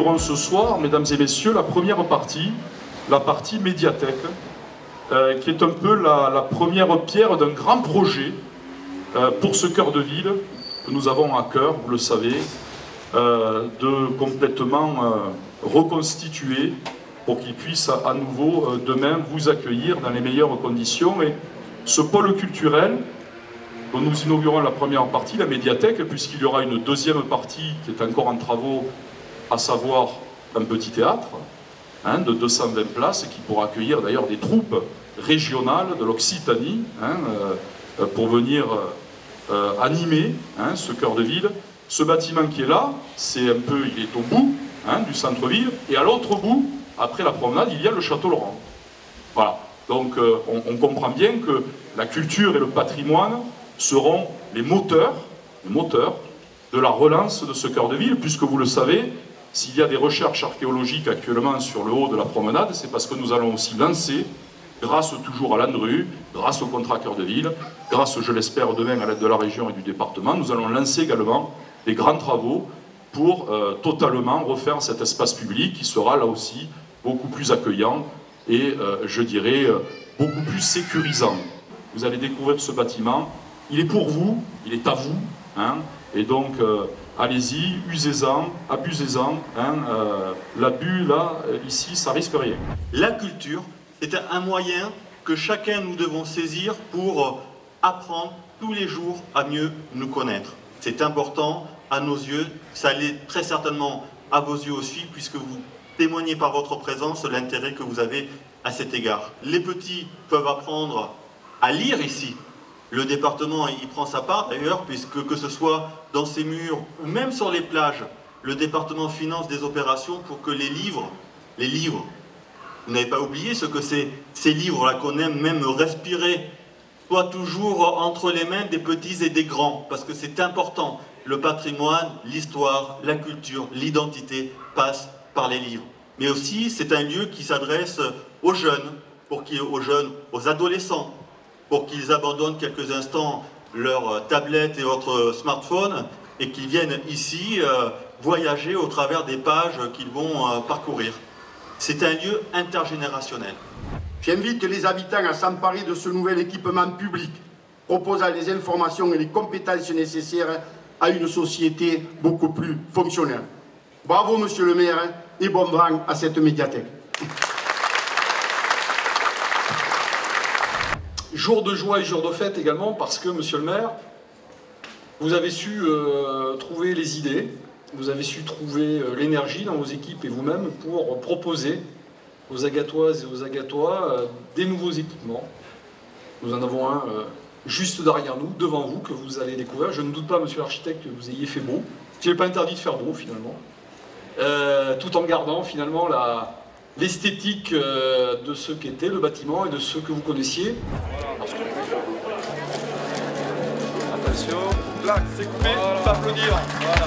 inaugurons ce soir, mesdames et messieurs, la première partie, la partie médiathèque, qui est un peu la première pierre d'un grand projet pour ce cœur de ville que nous avons à cœur, vous le savez, de complètement reconstituer pour qu'il puisse à nouveau demain vous accueillir dans les meilleures conditions. Et ce pôle culturel, dont nous inaugurons la première partie, la médiathèque, puisqu'il y aura une deuxième partie qui est encore en travaux, à savoir un petit théâtre de 220 places, qui pourra accueillir d'ailleurs des troupes régionales de l'Occitanie pour venir animer ce cœur de ville. Ce bâtiment qui est là, il est au bout du centre-ville, et à l'autre bout, après la promenade, il y a le Château Laurent. Voilà, donc on comprend bien que la culture et le patrimoine seront les moteurs de la relance de ce cœur de ville, puisque vous le savez, s'il y a des recherches archéologiques actuellement sur le haut de la promenade, c'est parce que nous allons aussi lancer, grâce toujours à l'ANRU, grâce au contrat cœur de ville, grâce, je l'espère, demain à l'aide de la région et du département, nous allons lancer également des grands travaux pour totalement refaire cet espace public qui sera là aussi beaucoup plus accueillant et, je dirais, beaucoup plus sécurisant. Vous allez découvrir ce bâtiment, il est pour vous, il est à vous, et donc allez-y, usez-en, abusez-en, l'abus là, ici, ça risque rien. La culture, c'est un moyen que chacun nous devons saisir pour apprendre tous les jours à mieux nous connaître. C'est important à nos yeux, ça l'est très certainement à vos yeux aussi, puisque vous témoignez par votre présence l'intérêt que vous avez à cet égard. Les petits peuvent apprendre à lire ici. Le département y prend sa part d'ailleurs, puisque que ce soit dans ces murs ou même sur les plages, le département finance des opérations pour que les livres, vous n'avez pas oublié ce que c'est, ces livres-là qu'on aime même respirer, soient toujours entre les mains des petits et des grands, parce que c'est important. Le patrimoine, l'histoire, la culture, l'identité passent par les livres. Mais aussi, c'est un lieu qui s'adresse aux jeunes, aux adolescents, pour qu'ils abandonnent quelques instants leur tablette et votre smartphone et qu'ils viennent ici voyager au travers des pages qu'ils vont parcourir. C'est un lieu intergénérationnel. J'invite les habitants à s'emparer de ce nouvel équipement public, proposant les informations et les compétences nécessaires à une société beaucoup plus fonctionnelle. Bravo, monsieur le maire, et bon vent à cette médiathèque. Jour de joie et jour de fête également, parce que, monsieur le maire, vous avez su trouver les idées, vous avez su trouver l'énergie dans vos équipes et vous-même pour proposer aux Agatoises et aux Agatois des nouveaux équipements. Nous en avons un juste derrière nous, devant vous, que vous allez découvrir. Je ne doute pas, monsieur l'architecte, que vous ayez fait beau. Il n'est pas interdit de faire beau, finalement. Tout en gardant, finalement, l'esthétique de ce qu'était le bâtiment et de ce que vous connaissiez. Attention, clac, c'est coupé, on peut applaudir. Voilà.